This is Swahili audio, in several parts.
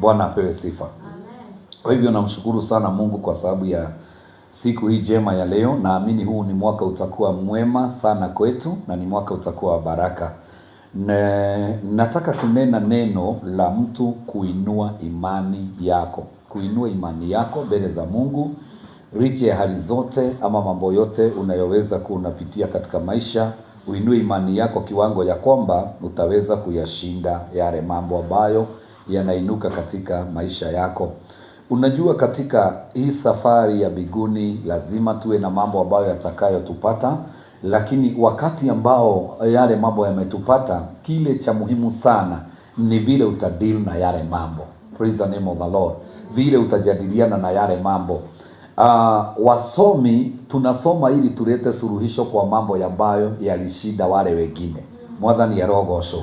Bwana apewe sifa. Kwa hivyo namshukuru sana Mungu kwa sababu ya siku hii jema ya leo. Naamini huu ni mwaka utakuwa mwema sana kwetu na ni mwaka utakuwa wa baraka. Nataka kunena neno la mtu kuinua imani yako. Kuinua imani yako mbele za Mungu licha ya hali zote ama mambo yote unayoweza kunapitia katika maisha. Uinue imani yako kiwango ya kwamba utaweza kuyashinda yale mambo ambayo yanainuka katika maisha yako. Unajua, katika hii safari ya mbinguni lazima tuwe na mambo ambayo yatakayotupata, lakini wakati ambao yale mambo yametupata, kile cha muhimu sana ni vile utadeal na yale mambo. Praise the name of the Lord. Vile utajadiliana na yale mambo. Wasomi tunasoma ili tulete suluhisho kwa mambo ambayo yalishinda wale wengine. Mwathani arogocwo.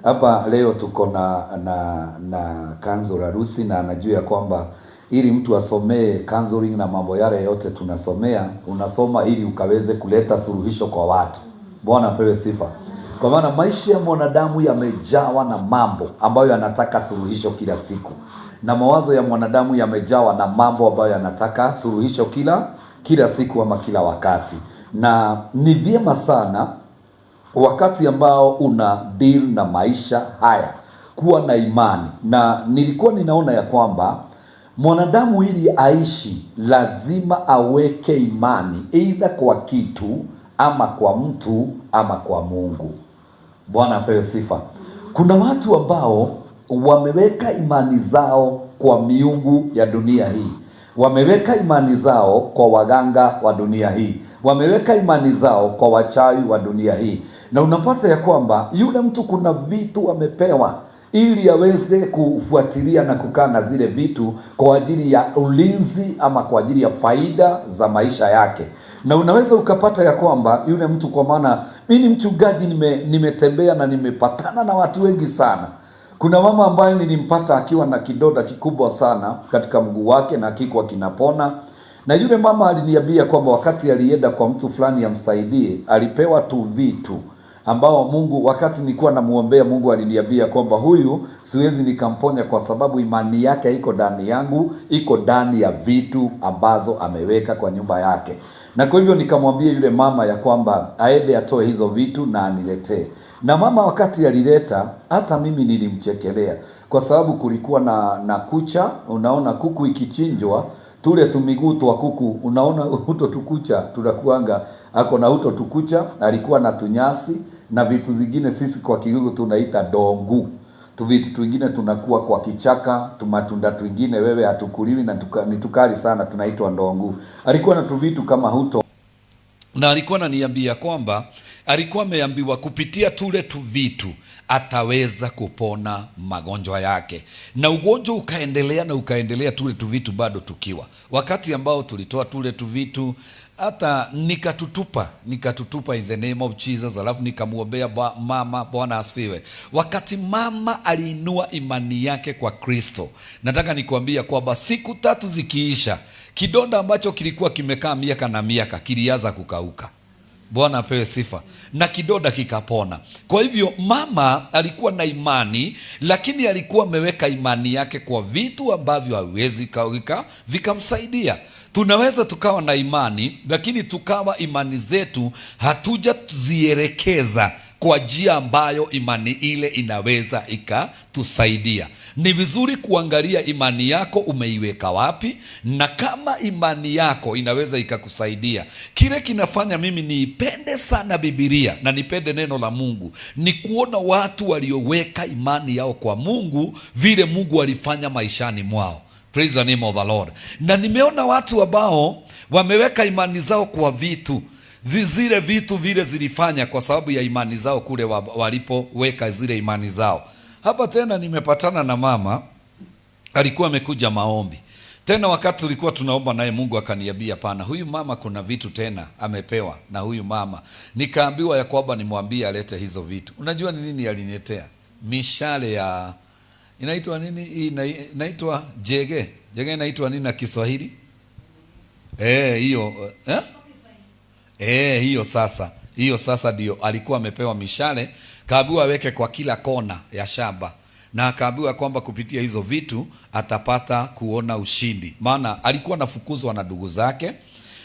Hapa leo tuko na kanzo harusi, na anajua kwamba ili mtu asomee counseling na mambo yale yote tunasomea, unasoma ili ukaweze kuleta suluhisho kwa watu. Bwana apewe sifa. Kwa maana maisha ya mwanadamu yamejawa na mambo ambayo yanataka suluhisho kila siku. Na mawazo ya mwanadamu yamejawa na mambo ambayo yanataka suluhisho kila siku ama kila wakati. Na ni vyema sana wakati ambao una deal na maisha haya kuwa na imani. Na nilikuwa ninaona ya kwamba mwanadamu ili aishi lazima aweke imani either kwa kitu ama kwa mtu ama kwa Mungu. Bwana apewe sifa. Kuna watu ambao wameweka imani zao kwa miungu ya dunia hii. Wameweka imani zao kwa waganga wa dunia hii. Wameweka imani zao kwa wachawi wa dunia hii. Na unapata ya kwamba yule mtu kuna vitu amepewa ili aweze kufuatilia na kukaa na zile vitu kwa ajili ya ulinzi ama kwa ajili ya faida za maisha yake. Na unaweza ukapata ya kwamba yule mtu, kwa maana mimi ni mchungaji, nimetembea na nimepatana na watu wengi sana. Kuna mama ambaye nilimpata akiwa na kidonda kikubwa sana katika mguu wake na kiko kinapona. Na yule mama aliniambia kwamba wakati alienda kwa mtu fulani amsaidie, alipewa tu vitu ambao Mungu, wakati nilikuwa namuombea, Mungu aliniambia kwamba huyu siwezi nikamponya kwa sababu imani yake iko ndani yangu, iko ndani ya vitu ambazo ameweka kwa nyumba yake. Na kwa hivyo nikamwambia yule mama ya kwamba aende atoe hizo vitu na aniletee. Na mama wakati alileta, hata mimi nilimchekelea kwa sababu kulikuwa na kucha. Unaona kuku ikichinjwa, tule tumiguu twa kuku, unaona huto tukucha tunakuanga ako na huto tukucha, alikuwa na tunyasi na vitu zingine sisi kwa Kigugu tunaita dongu. Vitu twingine tunakuwa kwa kichaka, tumatunda twingine wewe hatukuliwi na ni tukali sana, tunaitwa ndongu. Alikuwa na vitu kama huto, na alikuwa ananiambia kwamba alikuwa ameambiwa kupitia tule tu vitu ataweza kupona magonjwa yake. Na ugonjwa ukaendelea na ukaendelea, tule tu vitu bado tukiwa. Wakati ambao tulitoa tule tu vitu, hata nikatutupa in the name of Jesus. Alafu nikamuombea mama. Bwana asifiwe. Wakati mama aliinua imani yake kwa Kristo, nataka nikuambia kwamba siku 3 zikiisha, kidonda ambacho kilikuwa kimekaa miaka na miaka kilianza kukauka. Bwana apewe sifa. Na kidonda kikapona. Kwa hivyo mama alikuwa na imani, lakini alikuwa ameweka imani yake kwa vitu ambavyo hawezi vikamsaidia. Tunaweza tukawa na imani, lakini tukawa imani zetu hatujazielekeza kwa njia ambayo imani ile inaweza ikatusaidia. Ni vizuri kuangalia imani yako umeiweka wapi, na kama imani yako inaweza ikakusaidia. Kile kinafanya mimi niipende sana Biblia na nipende neno la Mungu ni kuona watu walioweka imani yao kwa Mungu vile Mungu alifanya maishani mwao. Praise the name of the Lord. Na nimeona watu ambao wameweka imani zao kwa vitu, zile vitu vile zilifanya kwa sababu ya imani zao kule walipoweka zile imani zao. Hapa tena nimepatana na mama, alikuwa amekuja maombi. Tena wakati tulikuwa tunaomba naye, Mungu akaniambia pana, huyu mama kuna vitu tena amepewa na huyu mama. Nikaambiwa ya kwamba nimwambie alete hizo vitu. Unajua ni nini aliniletea? Mishale ya inaitwa nini? Inaitwa jege. Jege inaitwa nini na Kiswahili? Hiyo hiyo sasa ndio alikuwa amepewa mishale, kaambiwa aweke kwa kila kona ya shamba. na akaambiwa kwamba kupitia hizo vitu atapata kuona ushindi, maana alikuwa anafukuzwa na ndugu zake,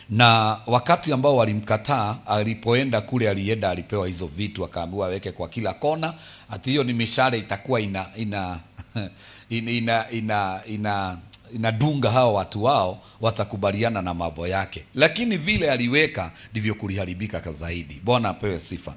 na wakati ambao walimkataa, alipoenda kule, alipewa hizo vitu, akaambiwa aweke kwa kila kona, ati hiyo ni mishale itakuwa inadunga hao watu wao, watakubaliana na mambo yake. Lakini vile aliweka ndivyo kuliharibika zaidi. Bwana apewe sifa.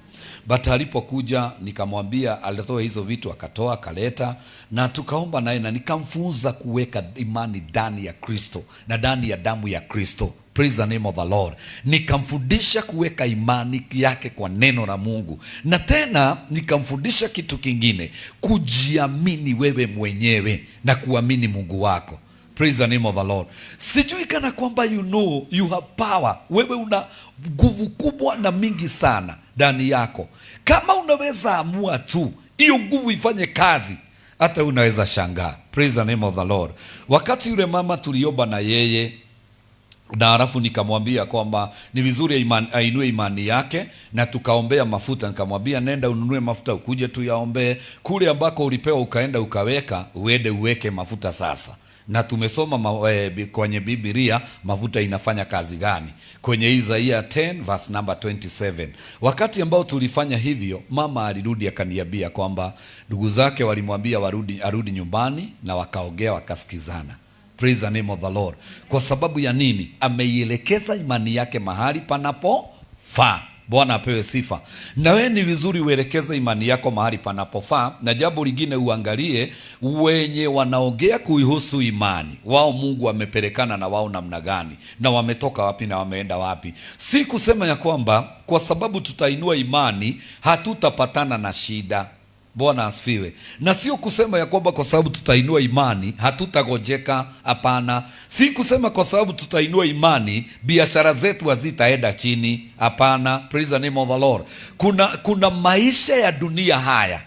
But alipokuja nikamwambia, alitoa hizo vitu, akatoa, akaleta, na tukaomba naye, na nikamfunza kuweka imani ndani ya Kristo na ndani ya damu ya Kristo. Praise the name of the Lord. Nikamfundisha kuweka imani yake kwa neno la Mungu, na tena nikamfundisha kitu kingine, kujiamini wewe mwenyewe na kuamini Mungu wako. Praise the name of the Lord. Sijui kana kwamba you have power. Wewe una nguvu kubwa na mingi sana ndani yako. Kama unaweza amua tu hiyo nguvu ifanye kazi, hata unaweza shangaa. Praise the name of the Lord. Wakati yule mama tuliomba na yeye, na halafu nikamwambia kwamba ni vizuri ainue imani yake, na tukaombea mafuta. Nikamwambia, nenda ununue mafuta ukuje tuyaombee. Kule ambako ulipewa ukaenda ukaweka, uende uweke mafuta sasa. Na tumesoma kwenye Biblia mafuta inafanya kazi gani, kwenye Isaiah 10 verse number 27. Wakati ambao tulifanya hivyo, mama alirudi akaniambia kwamba ndugu zake walimwambia arudi nyumbani, na wakaongea, wakasikizana. Praise the name of the Lord. Kwa sababu ya nini? Ameielekeza imani yake mahali panapofaa. Bwana apewe sifa. Na wewe ni vizuri uelekeze imani yako mahali panapofaa. Na jambo lingine, uangalie wenye wanaongea kuihusu imani, wao Mungu amepelekana na wao namna gani, na wametoka wapi na wameenda wapi. Si kusema ya kwamba kwa sababu tutainua imani hatutapatana na shida. Bwana asifiwe. Na sio kusema ya kwamba kwa sababu tutainua imani hatutagojeka. Hapana. Si kusema kwa sababu tutainua imani biashara zetu hazitaenda chini. Hapana. Praise the name of the Lord. Kuna maisha ya dunia haya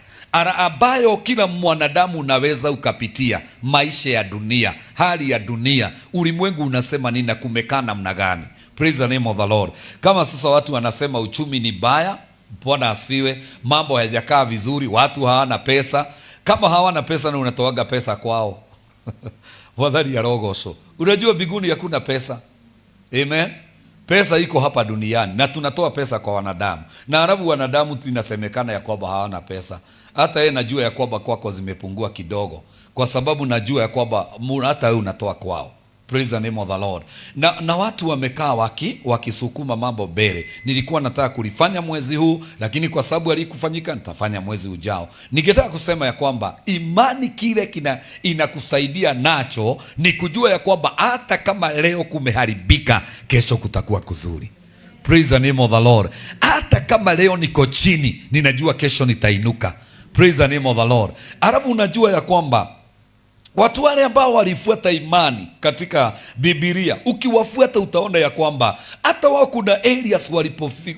ambayo kila mwanadamu unaweza ukapitia. Maisha ya dunia, hali ya dunia, ulimwengu unasema nini na kumekaa namna gani. Praise the name of the Lord. Kama sasa watu wanasema uchumi ni baya, Bwana asifiwe, mambo hayajakaa vizuri, watu hawana pesa. Kama hawana pesa na unatoaga pesa kwao wadhani ya rogoso, unajua biguni hakuna pesa. Amen. Pesa iko hapa duniani na tunatoa pesa kwa wanadamu, na alafu wanadamu tunasemekana ya kwamba hawana pesa. Hata yeye najua ya kwamba kwako zimepungua kidogo, kwa sababu najua ya kwamba hata wewe unatoa kwao. Praise the name of the Lord. Na watu wamekaa wakisukuma mambo mbele. Nilikuwa nataka kulifanya mwezi huu, lakini kwa sababu halikufanyika nitafanya mwezi ujao. Ningetaka kusema ya kwamba imani kile inakusaidia nacho ni kujua ya kwamba hata kama leo kumeharibika, kesho kutakuwa kuzuri. Praise the name of the Lord. Hata kama leo niko chini, ninajua kesho nitainuka. Praise the name of the Lord. Alafu unajua ya kwamba watu wale ambao walifuata imani katika Biblia, ukiwafuata utaona ya kwamba hata wao kuna areas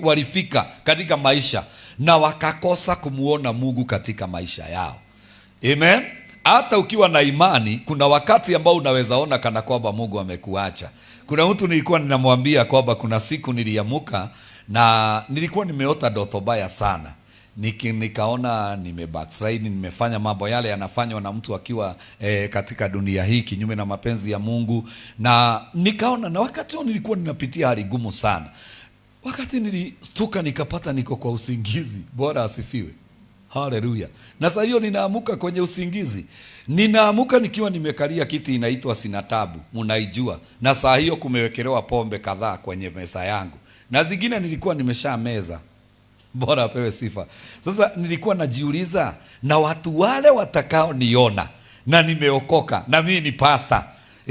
walifika katika maisha na wakakosa kumuona Mungu katika maisha yao. Amen. Hata ukiwa na imani, kuna wakati ambao unaweza ona kana kwamba Mungu amekuacha. Kuna mtu nilikuwa ninamwambia kwamba kuna siku niliamuka na nilikuwa nimeota ndoto baya sana. Nikaona backslide, nimefanya mambo yale yanafanywa na mtu akiwa katika dunia hii kinyume na mapenzi ya Mungu, na nikaona, na wakati huo nilikuwa ninapitia hali ngumu sana. Wakati nilistuka nikapata niko kwa usingizi. Bwana asifiwe. Haleluya. Na sasa hiyo ninaamuka kwenye usingizi. Ninaamuka nikiwa nimekalia kiti inaitwa sinatabu, mnaijua. Na saa hiyo kumewekelewa pombe kadhaa kwenye meza yangu, na zingine nilikuwa nimesha meza. Bwana apewe sifa. Sasa nilikuwa najiuliza, na watu wale watakao niona na nimeokoka na mimi ni pastor,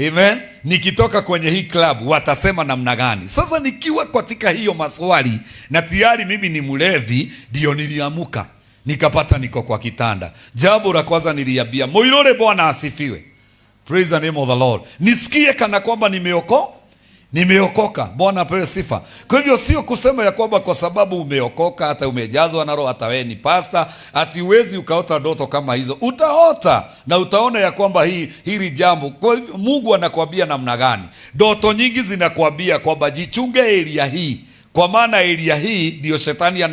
amen, nikitoka kwenye hii club watasema namna gani? Sasa nikiwa katika hiyo maswali na tayari mimi ni mlevi, ndio niliamuka nikapata niko kwa kitanda. Jambo la kwanza niliambia Moirore, Bwana asifiwe. Praise the name of the Lord. Nisikie kana kwamba nimeokoka. Bwana apewe sifa. Kwa hivyo sio kusema ya kwamba kwa sababu umeokoka, hata umejazwa na Roho, hata wewe ni pastor, ati uwezi ukaota ndoto kama hizo. Utaota na utaona ya kwamba hili jambo. Kwa hivyo Mungu anakuambia namna gani? Ndoto nyingi zinakuambia kwamba jichunge area hii, kwa maana area hii ndio shetani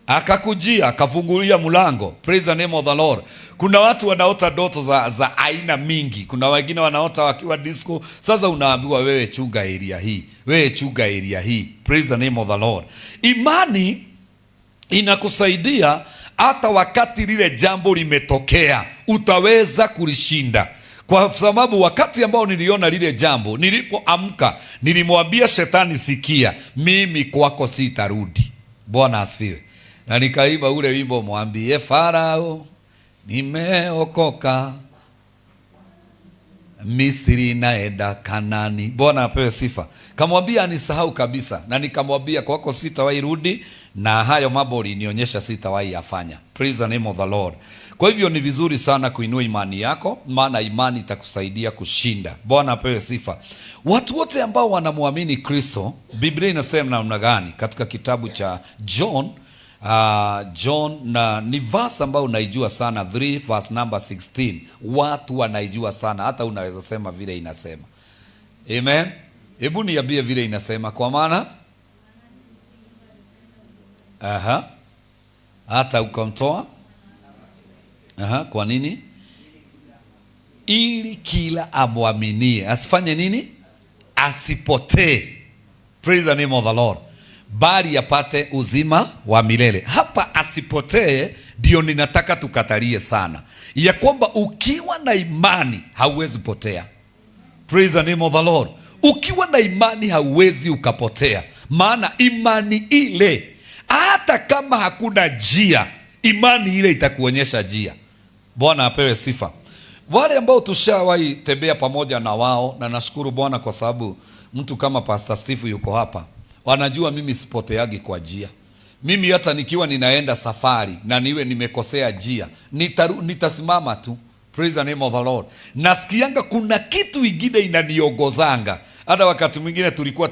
akakujia, akafungulia mlango. Praise the name of the Lord. Kuna watu wanaota ndoto za aina mingi. Kuna wengine wanaota wakiwa disco. Sasa unaambiwa wewe chunga area hii, wewe chunga area hii. Praise the name of the Lord. Imani inakusaidia hata wakati lile jambo limetokea, utaweza kulishinda. Kwa sababu wakati ambao niliona lile jambo, nilipoamka, nilimwambia shetani, sikia, mimi kwako sitarudi. Bwana asifiwe. Na nikaiba ule wimbo, mwambie Farao nimeokoka, Misri naenda Kanani. Bwana apewe sifa. Kamwambia anisahau kabisa, na nikamwambia kwako sitawahi rudi, na hayo mambo ulinionyesha sitawahi yafanya. Praise the name of the Lord. Kwa hivyo ni vizuri sana kuinua imani yako, maana imani itakusaidia kushinda. Bwana apewe sifa. Watu wote ambao wanamwamini Kristo, Biblia inasema namna gani katika kitabu cha John na ni verse ambao unaijua sana, 3 verse number 16. Watu wanaijua sana, hata unaweza sema vile inasema. Amen. Hebu niambie vile inasema, kwa maana hata ukamtoa. Kwa nini? Ili kila amwaminie asifanye nini? Asipotee. Praise the name of the Lord. Bali apate uzima wa milele. Hapa asipotee ndio ninataka tukatalie sana, ya kwamba ukiwa na imani hauwezi potea. Praise the name of the Lord. Ukiwa na imani hauwezi ukapotea, maana imani ile, hata kama hakuna njia, imani ile itakuonyesha njia. Bwana apewe sifa. Wale ambao tushawahi tembea pamoja na wao, na nashukuru Bwana kwa sababu mtu kama Pastor Steve yuko hapa, wanajua mimi sipoteagi kwa njia. Mimi hata nikiwa ninaenda safari na niwe nimekosea njia, nitasimama tu. Praise the name of the Lord. Nasikianga kuna kitu ingine inaniongozanga. Hata wakati mwingine tulikuwa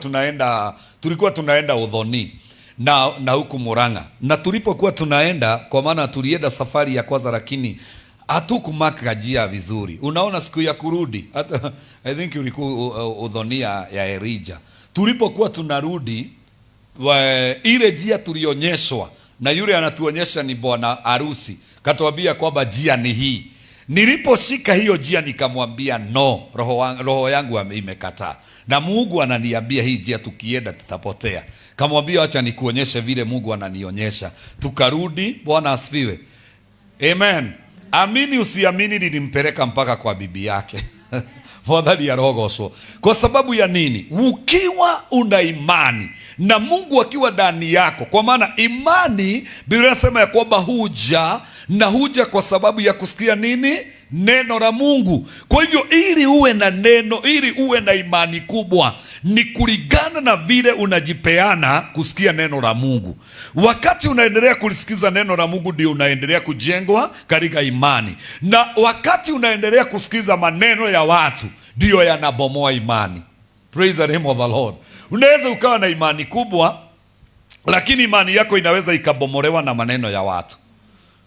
tunaenda Udhoni na huku Murang'a, na tulipokuwa tunaenda, kwa maana tulienda safari ya kwanza, lakini hatukumaka njia vizuri. Unaona, siku ya kurudi, hata I think ulikuwa Udhoni ya Erija, tulipokuwa tunarudi, ile njia tulionyeshwa na yule anatuonyesha ni bwana harusi, katuambia kwamba njia ni hii. Niliposhika hiyo njia nikamwambia no, roho yangu imekataa, na Mungu ananiambia hii njia tukienda tutapotea. Kamwambia acha nikuonyeshe vile Mungu ananionyesha. Tukarudi. Bwana asifiwe. Amen. Amini usiamini, nilimpeleka mpaka kwa bibi yake. Fadhali ya roho. Kwa sababu ya nini? Ukiwa una imani na Mungu akiwa ndani yako, kwa maana imani, Biblia inasema ya kwamba huja kwa sababu ya kusikia nini? Neno la Mungu. Kwa hivyo ili uwe na neno, ili uwe na imani kubwa, ni kulingana na vile unajipeana kusikia neno la Mungu. Wakati unaendelea kulisikiza neno la Mungu, ndio unaendelea kujengwa katika imani. Na wakati unaendelea kusikiza maneno ya watu, ndio yanabomoa imani. Praise the name of the Lord. Unaweza ukawa na imani kubwa, lakini imani yako inaweza ikabomolewa na maneno ya watu.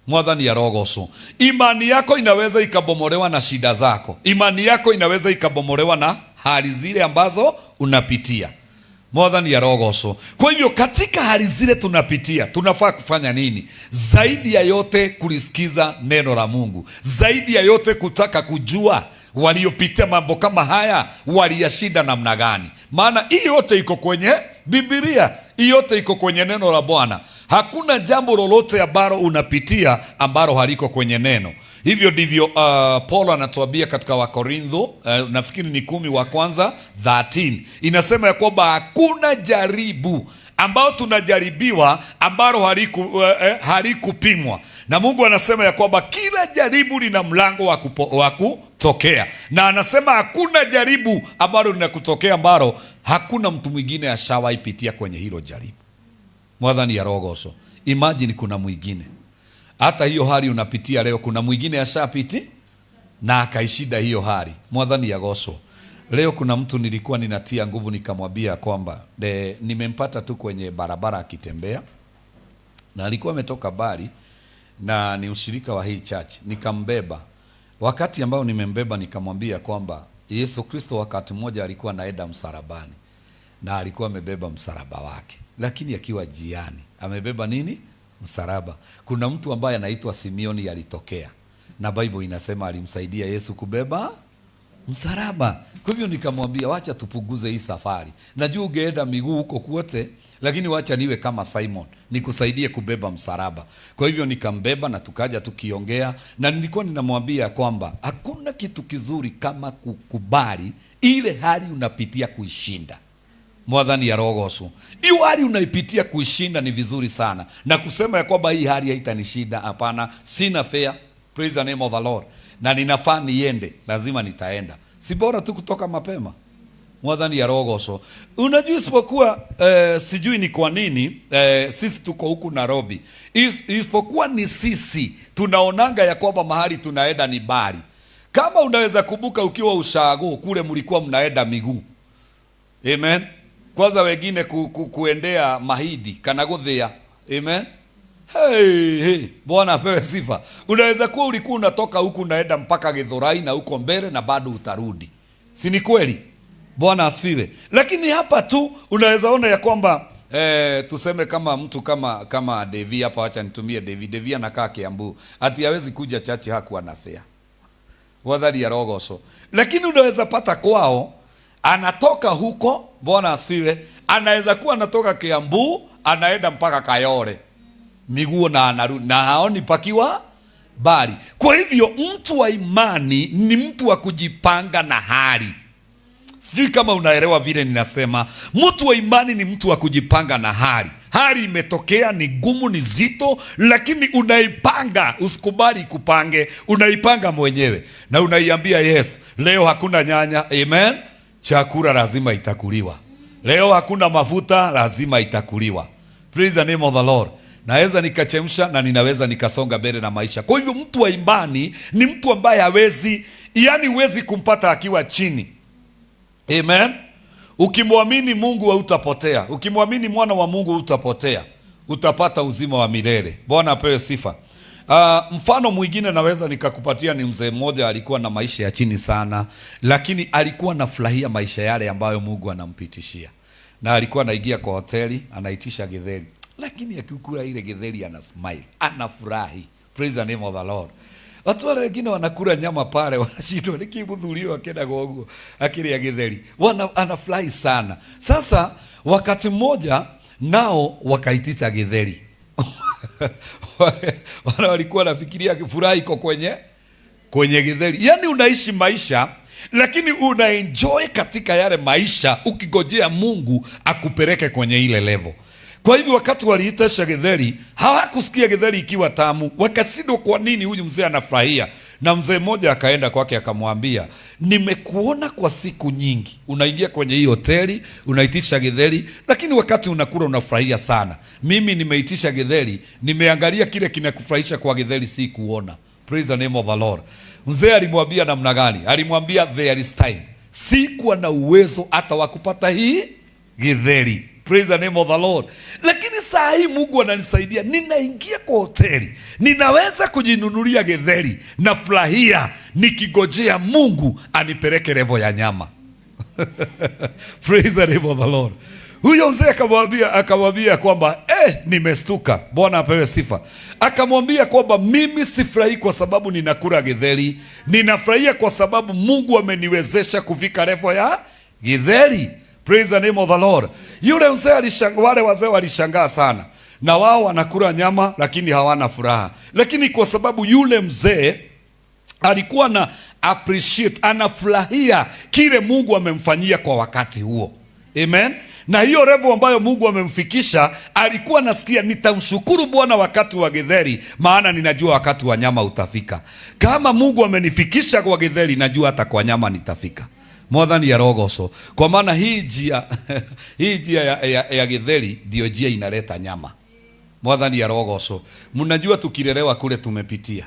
Mwathani ya rogoso. Imani yako inaweza ikabomolewa na shida zako. Imani yako inaweza ikabomolewa na hali zile ambazo unapitia. Mwathani ya rogoso. Kwa hivyo katika hali zile tunapitia, tunafaa kufanya nini? Zaidi ya yote kulisikiza neno la Mungu. Zaidi ya yote kutaka kujua waliopitia mambo kama haya waliyashinda namna gani. Maana hii yote iko kwenye Biblia, hii yote iko kwenye neno la Bwana. Hakuna jambo lolote ambalo unapitia ambalo haliko kwenye neno. Hivyo ndivyo Paulo anatuambia katika Wakorintho, nafikiri ni 10:13. Inasema ya kwamba hakuna jaribu ambao tunajaribiwa ambalo halikupimwa. Na Mungu anasema ya kwamba kila jaribu lina mlango wa kutokea. Na anasema hakuna jaribu ambalo linakutokea ambalo hakuna mtu mwingine ashawahi pitia kwenye hilo jaribu. Mwathani ya rogoso. Imagine kuna mwingine, hata hiyo hali unapitia leo, kuna mwingine ashapiti na akaishida hiyo hali. Mwathani ya goso. Leo kuna mtu nilikuwa ninatia nguvu, nikamwambia kwamba nimempata tu kwenye barabara akitembea, na alikuwa ametoka bali na ni ushirika wa hii church. Nikambeba. Wakati ambao nimembeba, nikamwambia kwamba Yesu Kristo wakati mmoja alikuwa naenda msalabani, na alikuwa amebeba msalaba wake, lakini akiwa jiani amebeba nini? msalaba. Kuna mtu ambaye anaitwa Simeoni alitokea, na Bible inasema alimsaidia Yesu kubeba msalaba. Kwa hivyo nikamwambia wacha tupunguze hii safari. Najua ungeenda miguu huko kwote, lakini wacha niwe kama Simon, nikusaidie kubeba msalaba. Kwa hivyo nikambeba na tukaja tukiongea, na nilikuwa ninamwambia kwamba hakuna kitu kizuri kama kukubali ile hali unapitia kuishinda. Mwathani arogocwo. Hiyo hali unaipitia kuishinda ni vizuri sana. Na kusema ya kwamba hii hali haitanishinda, hapana, sina fear. Praise the name of the Lord. Na ninafaa niende, lazima nitaenda. Si bora tu kutoka mapema. Mwathani arogocwo. Unajua isipokuwa sijui ni kwa nini sisi tuko huku Nairobi. Isipokuwa ni sisi tunaonanga ya kwamba mahali tunaenda ni bari. Kama unaweza kumbuka ukiwa Ushago kule mlikuwa mnaenda miguu. Amen. Kwanza wengine kuendea Mahidi kana guthia. Amen. Hey, Bwana apewe sifa. Unaweza kuwa ulikuwa unatoka huku unaenda mpaka Githurai na huko mbele na bado utarudi. Si ni kweli? Bwana asifiwe. Lakini hapa tu unaweza ona ya kwamba tuseme kama mtu kama Devi hapa, acha nitumie Devi. Devi anakaa Kiambu. Ati hawezi kuja chachi hakuwa na fare. Wadhali arogocwo. Lakini unaweza pata kwao anatoka huko, Bwana asifiwe, anaweza kuwa anatoka Kiambu anaenda mpaka Kayore miguu na anarudi na haoni pakiwa bali. Kwa hivyo mtu wa imani ni mtu wa kujipanga na hali. Sijui kama unaelewa vile ninasema. Mtu wa imani ni mtu wa kujipanga na hali. Hali imetokea, ni gumu, ni zito, lakini unaipanga. Usikubali kupange, unaipanga mwenyewe na unaiambia yes, leo hakuna nyanya, amen, chakula lazima itakuliwa. Leo hakuna mafuta, lazima itakuliwa. Praise the name of the Lord. Naweza nikachemsha na ninaweza nikasonga mbele na maisha. Kwa hivyo mtu wa imani ni mtu ambaye hawezi, yani huwezi kumpata akiwa chini. Amen. Ukimwamini Mungu hautapotea. Ukimwamini mwana wa Mungu hautapotea. Utapata uzima wa milele. Bwana apewe sifa. Mfano mwingine naweza nikakupatia ni mzee mmoja alikuwa na maisha ya chini sana, lakini alikuwa anafurahia maisha yale ambayo Mungu anampitishia. Na alikuwa anaingia kwa hoteli, anaitisha githeri. Lakini akikula ile githeri ana smile, anafurahi. Praise the name of the Lord. Watu wale wengine wanakula nyama pale, wanashindwa nikimudhuliwa kenda gogo akili ya githeri. Anafurahi sana. Sasa wakati mmoja nao wakaitita githeri. Wana walikuwa nafikiria furaha iko kwenye githeri. Yaani unaishi maisha lakini unaenjoy katika yale maisha ukigojea Mungu akupeleke kwenye ile level. Kwa hivyo wakati waliitisha githeri, hawakusikia githeri ikiwa tamu. Wakashindwa kwa nini huyu mzee anafurahia. Na mzee mmoja akaenda kwake akamwambia, nimekuona kwa siku nyingi unaingia kwenye hii hoteli, unaitisha githeri, lakini wakati unakula unafurahia sana. Mimi nimeitisha githeri, nimeangalia kile kinakufurahisha kwa githeri, si kuona. Praise the name of the Lord. Mzee alimwambia namna gani? Alimwambia there is time. Sikuwa na uwezo hata wa kupata hii githeri. Praise the name of the Lord. Lakini saa hii Mungu ananisaidia. Ninaingia kwa hoteli, ninaweza kujinunulia githeri, na furahia nikigojea Mungu anipeleke level ya nyama. Praise the name of the Lord. Huyo mzee akamwambia kwamba nimestuka. Bwana apewe sifa. Akamwambia kwamba mimi sifurahi kwa sababu ninakula githeri, ninafurahia kwa sababu Mungu ameniwezesha kufika level ya githeri. Praise the name of the Lord. Yule mzee wale wazee walishangaa sana. Na wao wanakula nyama lakini hawana furaha. Lakini kwa sababu yule mzee alikuwa na appreciate, anafurahia kile Mungu amemfanyia kwa wakati huo. Amen. Na hiyo level ambayo Mungu amemfikisha, alikuwa nasikia nitamshukuru Bwana wakati wa githeri, maana ninajua wakati wa nyama utafika. Kama Mungu amenifikisha kwa githeri, najua hata kwa nyama nitafika. Mwathani arogocwo. Kwa maana hii njia ya githeri ndio njia inaleta nyama. Mwathani arogocwo. Mnajua tukilelewa kule tumepitia,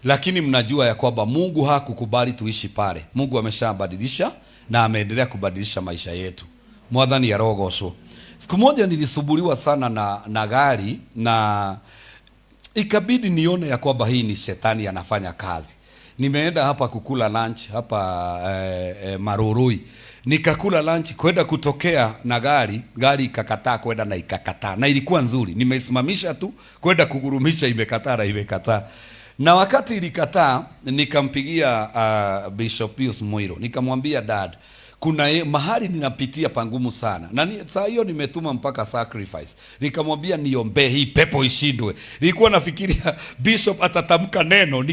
lakini mnajua ya kwamba Mungu hakukubali tuishi pale. Mungu ameshabadilisha na ameendelea kubadilisha maisha yetu. Mwathani arogocwo. Siku moja nilisumbuliwa sana na gari, na ikabidi nione ya kwamba hii ni shetani anafanya kazi. nimeenda hapa kukula lunch hapa Marurui. Nikakula lunch, kwenda kutokea na gari ikakataa kwenda, na ikakataa, na ilikuwa nzuri, nimeisimamisha tu kwenda kugurumisha, imekataa. Na wakati ilikataa, nikampigia Bishop Pius Moiro, nikamwambia dad, kuna mahali ninapitia pangumu sana, na saa hiyo nimetuma mpaka sacrifice. Nikamwambia niombe hii pepo ishindwe. Nilikuwa nafikiria Bishop atatamka neno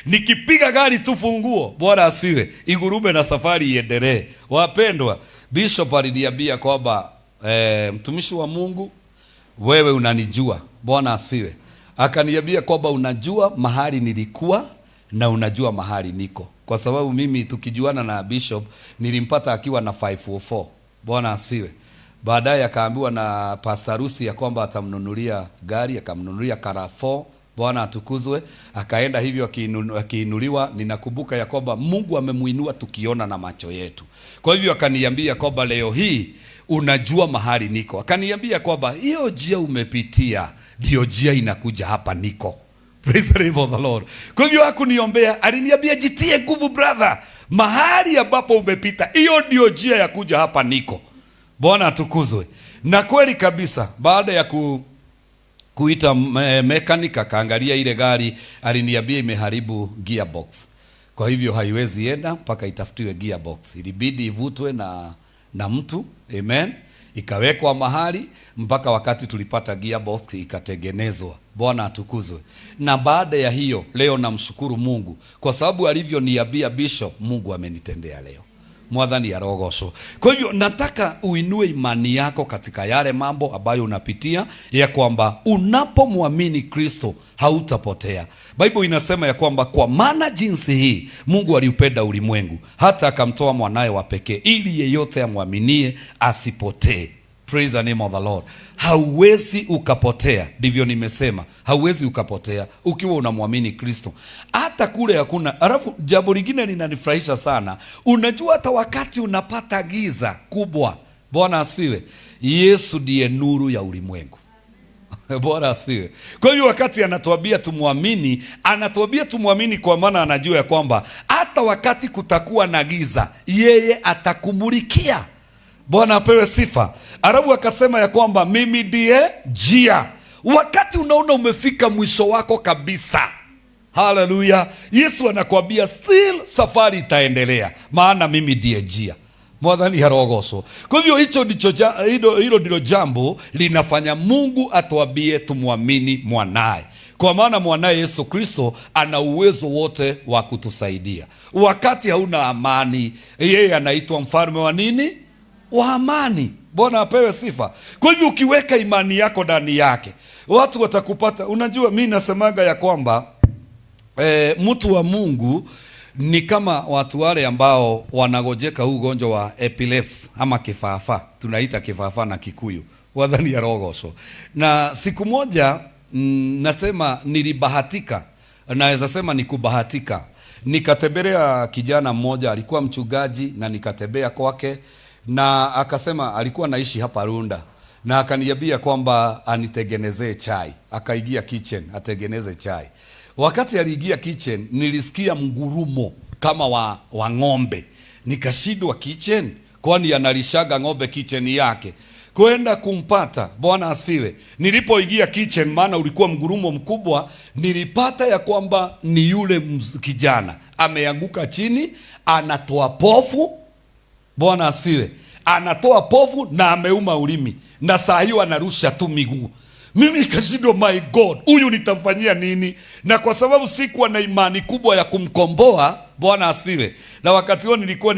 nikipiga gari tu funguo, Bwana asifiwe, igurume na safari iendelee. Wapendwa, Bishop aliniambia kwamba mtumishi wa Mungu, wewe unanijua. Bwana asifiwe. Akaniambia kwamba unajua mahali nilikuwa na unajua mahali niko, kwa sababu mimi tukijuana na Bishop nilimpata akiwa na 504. Bwana asifiwe. Baadaye akaambiwa na Pastor Rusi ya kwamba atamnunulia gari, akamnunulia Carrefour. Bwana atukuzwe. Akaenda hivyo akiinuliwa. Ninakumbuka ya kwamba Mungu amemuinua tukiona na macho yetu. Kwa hivyo akaniambia kwamba leo hii unajua mahali niko. Akaniambia kwamba hiyo njia umepitia ndio njia inakuja hapa niko. Praise the name of the Lord. Kwa hivyo hakuniombea, aliniambia jitie nguvu brother, mahali ambapo umepita hiyo ndio njia ya kuja hapa niko. Bwana atukuzwe. Na kweli kabisa, baada ya kuita mechanic akaangalia ile gari, aliniambia imeharibu gearbox. Kwa hivyo haiwezi enda mpaka itafutiwe gearbox. Ilibidi ivutwe na mtu. Amen. Ikawekwa mahali mpaka wakati tulipata gearbox ikatengenezwa. Bwana atukuzwe. Na baada ya hiyo leo namshukuru Mungu kwa sababu alivyoniambia Bishop, Mungu amenitendea leo. Mwathani arogocwo. Kwa hivyo nataka uinue imani yako katika yale mambo ambayo unapitia, ya kwamba unapomwamini Kristo hautapotea. Bible inasema ya kwamba kwa maana jinsi hii Mungu aliupenda ulimwengu hata akamtoa mwanae wa pekee ili yeyote amwaminie asipotee. Praise the name of the Lord. Hauwezi ukapotea, ndivyo nimesema. Hauwezi ukapotea ukiwa unamwamini Kristo. Hata kule hakuna. Alafu jambo lingine linanifurahisha sana. Unajua hata wakati unapata giza kubwa, Bwana asifiwe, Yesu ndiye nuru ya ulimwengu. Bwana asifiwe. Kwa hiyo wakati anatuambia tumwamini, anatuambia tumwamini kwa maana anajua ya kwamba hata wakati kutakuwa na giza, yeye atakumulikia. Bwana apewe sifa. Arabu akasema ya kwamba mimi ndiye njia. Wakati unaona umefika mwisho wako kabisa, haleluya, Yesu anakuambia still safari itaendelea, maana mimi ndiye njia. Mwathani arogocwo. Kwa hivyo hilo ndilo jambo linafanya Mungu atuambie tumwamini mwanae, kwa maana mwanae Yesu Kristo ana uwezo wote wa kutusaidia. Wakati hauna amani, yeye anaitwa mfalme wa nini? Wa amani. Bwana apewe sifa. Kwa hivyo ukiweka imani yako ndani yake, watu watakupata. Unajua mimi nasemaga ya kwamba mtu wa Mungu ni kama watu wale ambao wanagojeka huu ugonjwa wa epilepsy ama kifafa. Tunaita kifafa na Kikuyu. Wadhani ya rogosho. Na siku moja nasema nilibahatika, naweza sema nikubahatika. Nikatembelea kijana mmoja, alikuwa mchungaji, na nikatembea kwake, na akasema alikuwa naishi hapa Runda, na akaniambia kwamba anitengenezee chai. Akaingia kitchen atengeneze chai. Wakati aliingia kitchen nilisikia mgurumo kama wa ng'ombe. Nikashindwa kitchen, kwani analishaga ng'ombe kitchen yake. Kwenda kumpata, Bwana asifiwe. Nilipoingia kitchen, maana ulikuwa mgurumo mkubwa, nilipata ya kwamba ni yule kijana ameanguka chini, anatoa pofu. Bwana asifiwe. Anatoa pofu na ameuma ulimi, na saa hiyo anarusha tu miguu. Mimi nikashindwa, my God, huyu nitamfanyia nini? Na kwa sababu sikuwa na imani kubwa ya kumkomboa, Bwana asifiwe. Na wakati huo nilikuwa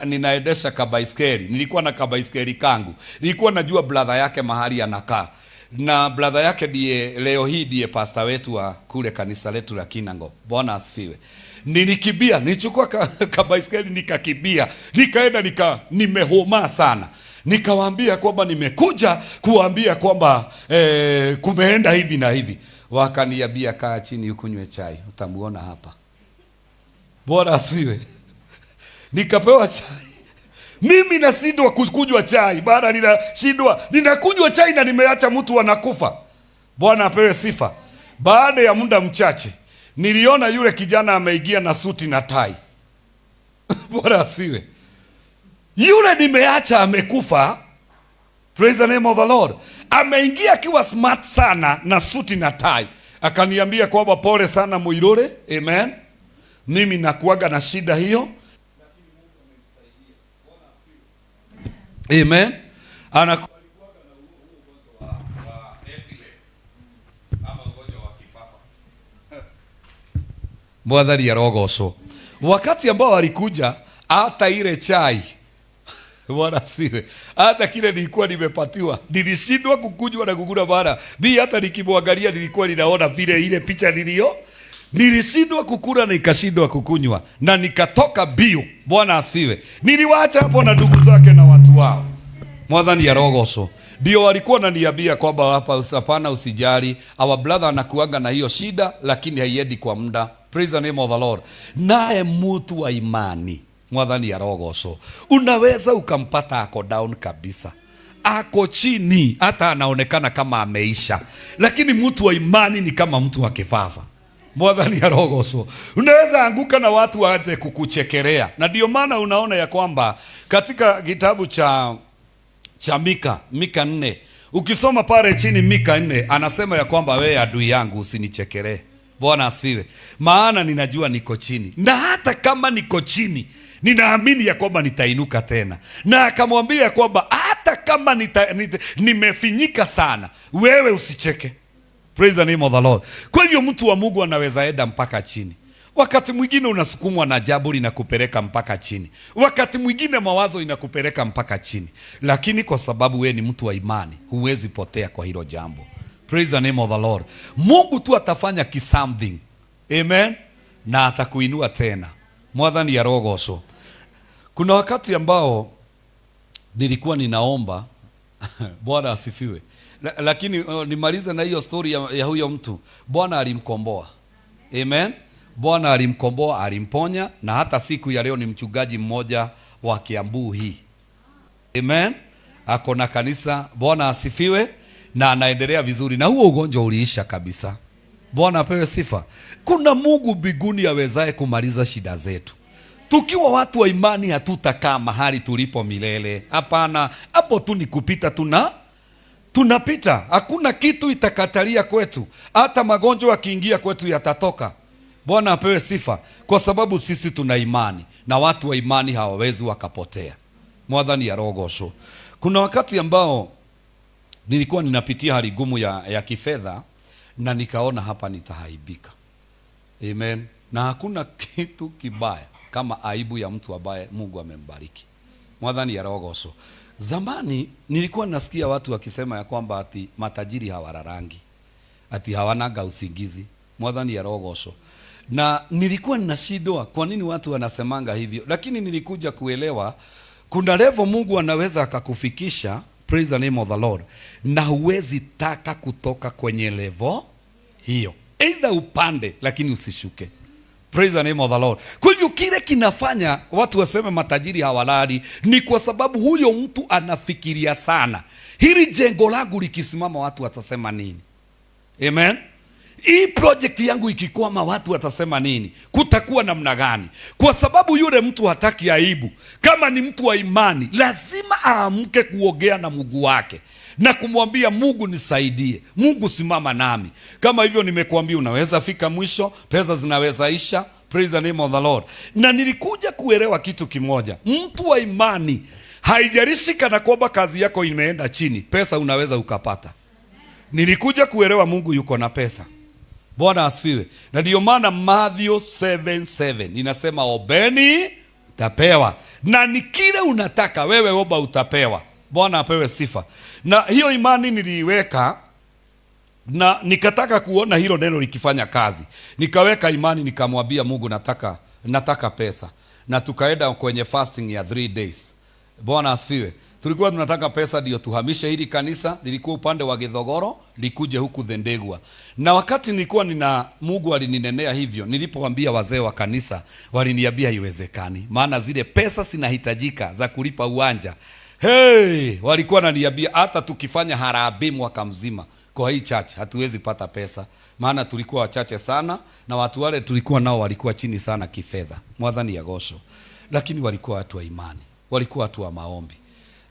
ninaendesha kabaiskeli. Nilikuwa na kabaiskeli kangu. Nilikuwa najua brother yake mahali anakaa. Na brother yake ndiye leo hii ndiye pastor wetu wa kule kanisa letu la Kinango. Bwana asifiwe. Nilikibia, nilichukua kabaiskeli nikakibia. Nikaenda nimehoma sana. Nikawaambia kwamba nimekuja kuambia kwamba kumeenda hivi na hivi. Wakaniambia kaa chini ukunywe chai, utamuona hapa. Bwana asifiwe. Nikapewa chai. Mimi nashindwa kukunywa chai, baada ninakunywa chai na nimeacha mtu anakufa. Bwana apewe sifa. Baada ya muda mchache niliona yule kijana ameingia na suti na tai. Bwana asifiwe. Yule nimeacha amekufa. Praise the name of the Lord. Ameingia akiwa smart sana na suti na tai. Akaniambia kwamba pole sana Muirore. Amen. Mimi nakuaga na shida hiyo. Amen. Anakuaga na ugonjwa wa epilepsy ama ugonjwa wa kifafa. Mwadhari ya rogoso. Wakati ambao alikuja hata ile chai, Bwana asifiwe, hata kile nilikuwa nimepatiwa nilishindwa kukunywa na kukula bana. Hata nikimwangalia nilikuwa ninaona vile ile picha nilishindwa kukula na nikashindwa kukunywa na nikatoka bio. Bwana asifiwe. Niliwaacha hapo na ndugu zake na watu wao. Mwadhani ya rogoso. Ndio walikuwa wananiambia kwamba hapa hapana, usijali. Our brother anakuanga na hiyo shida lakini haiendi kwa muda. Praise the name of the Lord. Naye mtu wa imani, mwadhani ya rogoso, unaweza ukampata ako down kabisa, ako chini, hata anaonekana kama ameisha, lakini mtu wa imani ni kama mtu wa kifafa. Mwadhani ya rogoso, unaweza anguka na watu waanze kukuchekelea. Na ndio maana unaona ya kwamba katika kitabu cha Mika 4, ukisoma pale chini Mika 4, anasema ya kwamba wewe adui yangu usinichekelee. Bwana asifiwe. Maana ninajua niko chini, na hata kama niko chini ninaamini ya kwamba nitainuka tena. Na akamwambia ya kwamba hata kama nimefinyika sana, wewe usicheke. Praise the name of the Lord. Kwa hivyo mtu wa Mungu anaweza enda mpaka chini. Wakati mwingine unasukumwa na jambo linakupeleka mpaka chini. Wakati mwingine mawazo inakupeleka mpaka chini. Lakini kwa sababu wewe ni mtu wa imani, huwezi potea kwa hilo jambo. Praise the name of the Lord. Mungu tu atafanya something. Amen. Na atakuinua tena. Mwadhani ya rogoso. Kuna wakati ambao nilikuwa ninaomba Bwana asifiwe. Lakini nimalize na hiyo story ya huyo mtu. Bwana alimkomboa. Amen. Bwana alimkomboa, alimponya, na hata siku ya leo ni mchungaji mmoja wa Kiambu hii. Amen. Ako na kanisa. Bwana asifiwe. Na anaendelea vizuri, na huo ugonjwa uliisha kabisa. Bwana apewe sifa. Kuna Mungu mbinguni awezaye kumaliza shida zetu. Tukiwa watu wa imani hatutakaa mahali tulipo milele. Hapana, hapo tu ni kupita, tunapita. Hakuna kitu itakatalia kwetu. Hata magonjwa yakiingia kwetu yatatoka. Bwana apewe sifa, kwa sababu sisi tuna imani, na watu wa imani hawawezi wakapotea. Mwadhani ya rogosho. Kuna wakati ambao nilikuwa ninapitia hali gumu ya kifedha, na nikaona hapa nitahaibika. Amen. Na hakuna kitu kibaya kama aibu ya mtu ambaye Mungu amembariki. Mwadhani ya rogoso. Zamani nilikuwa nasikia watu wakisema ya kwamba ati matajiri hawararangi, ati hawanaga usingizi. Mwadhani ya rogoso. Na nilikuwa ninashindwa kwa nini watu wanasemanga hivyo, lakini nilikuja kuelewa kuna level Mungu anaweza akakufikisha. Praise the name of the Lord. Na huwezi taka kutoka kwenye level hiyo, either upande lakini usishuke. Praise the name of the Lord. Kwa hivyo kile kinafanya watu waseme matajiri hawalali ni kwa sababu huyo mtu anafikiria sana, hili jengo langu likisimama watu watasema nini? Amen. Hii project yangu ikikwama watu watasema nini? Kutakuwa namna gani? Kwa sababu yule mtu hataki aibu. Kama ni mtu wa imani, lazima aamke kuongea na Mungu wake na kumwambia Mungu nisaidie, Mungu simama nami. Kama hivyo nimekuambia, unaweza fika mwisho, pesa zinaweza isha. Praise the name of the Lord. Na nilikuja kuelewa kitu kimoja, mtu wa imani haijalishi kana kwamba kazi yako imeenda chini, pesa unaweza ukapata. Nilikuja kuelewa Mungu yuko na pesa. Bwana asifiwe. Na ndio maana Matthew 7:7 inasema obeni utapewa, na ni kile unataka wewe omba utapewa. Bwana apewe sifa. Na hiyo imani niliweka, na nikataka kuona hilo neno likifanya kazi. Nikaweka imani, nikamwambia Mungu nataka pesa. Na tukaenda kwenye fasting ya 3 days. Bwana asifiwe. Tulikuwa tunataka pesa ndio tuhamishe hili kanisa, lilikuwa upande wa Githogoro, likuje huku Thendegwa. Na wakati nilikuwa Mungu alininenea hivyo, nilipowaambia wazee wa kanisa, waliniambia haiwezekani, maana zile pesa zinahitajika za kulipa uwanja. Walikuwa wananiambia hata tukifanya harambee mwaka mzima kwa hii church hatuwezi pata pesa, maana tulikuwa wachache sana na watu wale tulikuwa nao walikuwa chini sana kifedha. Mwathani agocwo. Lakini walikuwa watu wa imani, walikuwa watu wa maombi.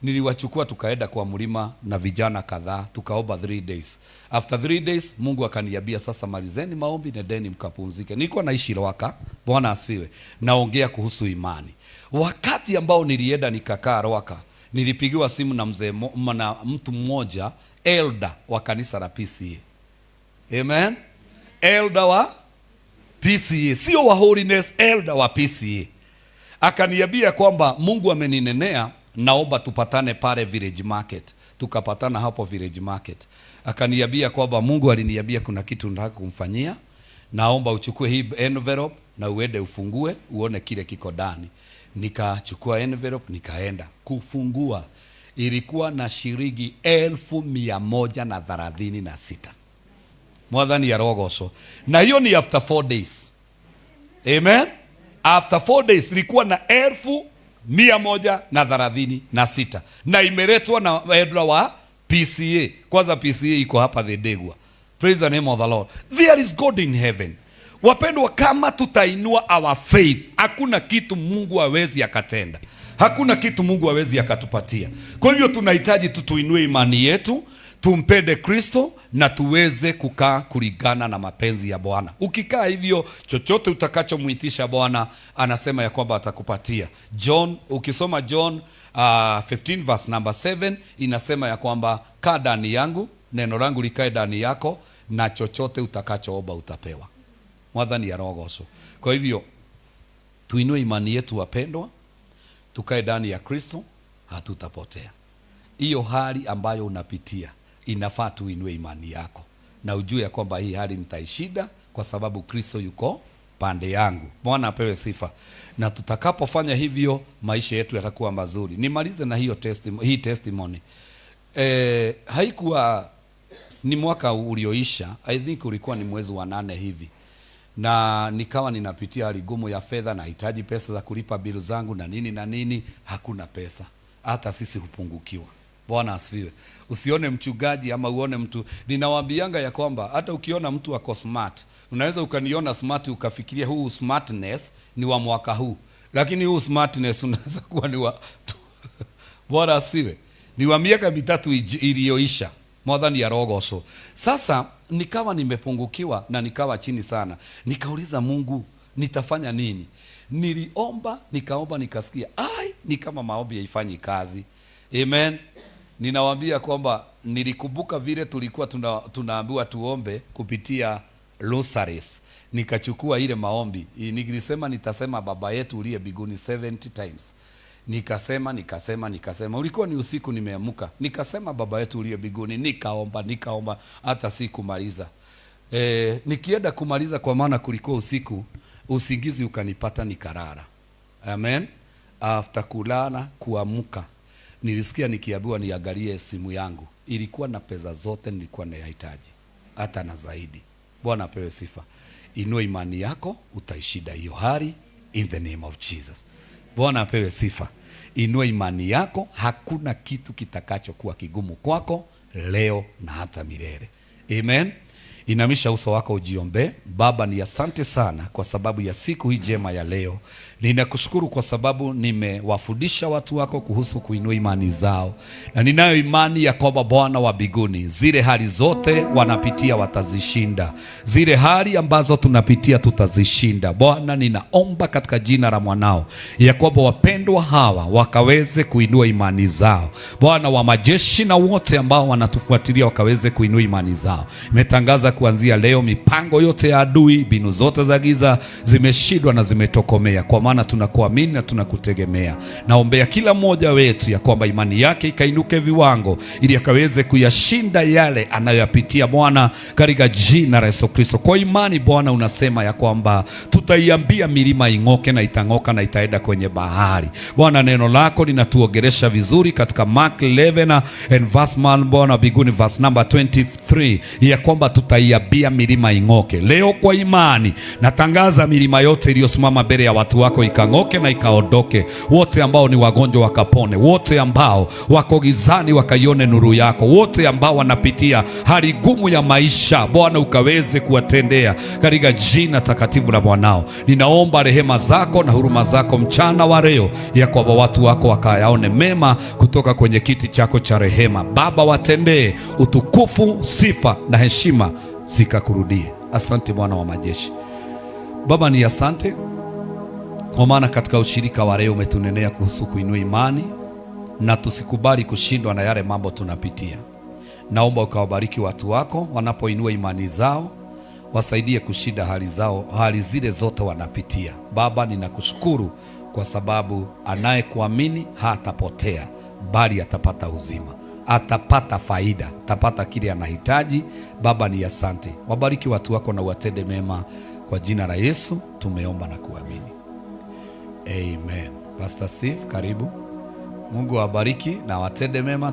Niliwachukua tukaenda kwa mlima na vijana kadhaa, tukaomba 3 days. After 3 days Mungu akaniambia sasa malizeni maombi, nendeni mkapumzike. Nilikuwa naishi Rwaka, Bwana asifiwe. Naongea kuhusu imani. Wakati ambao nilienda nikakaa Rwaka, nilipigiwa simu na na mtu mmoja, elder wa kanisa la PCA. Amen. Elder wa PCA, sio wa holiness, elder wa PCA. Akaniambia kwamba Mungu ameninenea, naomba tupatane pale Village Market. Tukapatana hapo Village Market. Akaniambia kwamba Mungu aliniambia kuna kitu nataka kumfanyia, naomba uchukue hii envelope na uende ufungue uone kile kiko ndani. Nikachukua envelope nikaenda kufungua, ilikuwa na shilingi 1136. Mwathani arogocwo. Na hiyo ni after 4 days. Amen. After 4 days ilikuwa na 1136 na imeletwa na elder wa PCA. Kwanza PCA iko hapa Thedegwa. Praise the name of the Lord. There is God in heaven. Wapendwa, kama tutainua our faith, hakuna kitu Mungu hawezi akatenda. Hakuna kitu Mungu hawezi akatupatia. Kwa hivyo tunahitaji tuinue imani yetu, tumpende Kristo na tuweze kukaa kulingana na mapenzi ya Bwana. Ukikaa hivyo, chochote utakachomuitisha Bwana anasema ya kwamba atakupatia. Ukisoma John 15 verse number 7 inasema ya kwamba kaa ndani yangu, neno langu likae ndani yako, na chochote utakachoomba utapewa. Mwathani arogocwo. Kwa hivyo tuinue imani yetu wapendwa, tukae ndani ya Kristo, hatutapotea. Hiyo hali ambayo unapitia inafaa tuinue imani yako na ujue ya kwamba hii hali nitaishinda kwa sababu Kristo yuko pande yangu. Bwana apewe sifa. Na tutakapofanya hivyo maisha yetu yatakuwa mazuri. Nimalize na hii testimony. Haikuwa ni mwaka ulioisha, I think ulikuwa ni mwezi wa 8 hivi. Na nikawa ninapitia hali gumu ya fedha, nahitaji pesa za kulipa bill zangu na nini, hakuna pesa. Hata sisi hupungukiwa. Bwana asifiwe. Usione mchungaji ama uone mtu, ninawaambianga ya kwamba hata ukiona mtu ako smart, unaweza ukaniona smart ukafikiria huu smartness ni wa mwaka huu, lakini huu smartness unaweza kuwa ni wa Bwana asifiwe, ni wa miaka 3 iliyoisha. Mwathani arogocwo. Sasa nikawa nimepungukiwa na nikawa chini sana. Nikauliza Mungu, nitafanya nini? Niliomba, nikaomba, nikasikia ni kama maombi haifanyi kazi. Amen. Ninawaambia kwamba nilikumbuka vile tulikuwa tunaambiwa tuombe kupitia rosaries. Nikachukua ile maombi. Nilisema nitasema Baba yetu uliye mbinguni 70 times. Nikasema ulikuwa ni usiku nimeamka. Nikasema Baba yetu uliye mbinguni, nikaomba hata sikumaliza. Nikienda kumaliza kwa maana kulikuwa usiku, usingizi ukanipata nikarara. Amen. After kulala kuamka, nilisikia nikiambiwa niangalie simu yangu. Ilikuwa na pesa zote nilikuwa nahitaji, hata na zaidi. Bwana apewe sifa. Inua imani yako, utaishinda hiyo hali in the name of Jesus. Bwana apewe sifa. Inua imani yako, hakuna kitu kitakachokuwa kigumu kwako leo na hata milele. Amen. Inamisha uso wako ujiombe. Baba, ni asante sana kwa sababu ya siku hii njema ya leo. Ninakushukuru kwa sababu nimewafundisha watu wako kuhusu kuinua imani zao. Na ninayo imani ya kwamba Bwana wa mbinguni, zile hali zote wanapitia watazishinda. Zile hali ambazo tunapitia tutazishinda. Bwana, ninaomba katika jina la mwanao ya kwamba wapendwa hawa wakaweze kuinua imani zao. Bwana wa majeshi, na wote ambao wanatufuatilia wakaweze kuinua imani zao. Nimetangaza kuanzia leo mipango yote ya adui, mbinu zote za giza zimeshindwa na zimetokomea, kwa maana tunakuamini na tunakutegemea. Naombea kila mmoja wetu ya kwamba imani yake ikainuke viwango ili akaweze kuyashinda yale anayoyapitia Bwana, katika jina la Yesu Kristo. Kwa imani Bwana unasema ya kwamba tutaiambia milima ing'oke na itang'oka na itaenda kwenye bahari. Bwana, neno lako linatuongelesha vizuri katika Mark 11 and verse 1 Bwana mbinguni verse number 23 ya kwamba unaiambia milima ing'oke. Leo kwa imani natangaza milima yote iliyosimama mbele ya watu wako ikang'oke na ikaondoke. Wote ambao ni wagonjwa wakapone, wote ambao wako gizani wakaione nuru yako, wote ambao wanapitia hali gumu ya maisha, Bwana ukaweze kuwatendea katika jina takatifu la mwanao. Ninaomba rehema zako na huruma zako mchana wa leo, ya kwamba watu wako wakayaone mema kutoka kwenye kiti chako cha rehema. Baba, watendee, utukufu, sifa na heshima zikakurudie. Asante Bwana wa majeshi. Baba, ni asante kwa maana katika ushirika wa leo umetunenea kuhusu kuinua imani, na tusikubali kushindwa na yale mambo tunapitia. Naomba ukawabariki watu wako wanapoinua imani zao, wasaidie kushinda hali zile zote wanapitia. Baba, ninakushukuru kwa sababu anayekuamini hatapotea, bali atapata uzima, atapata faida, atapata kile anahitaji. Baba, ni asante. Wabariki watu wako na watende mema, kwa jina la Yesu tumeomba na kuamini. Amen. Pastor Steve, karibu. Mungu awabariki na watende mema.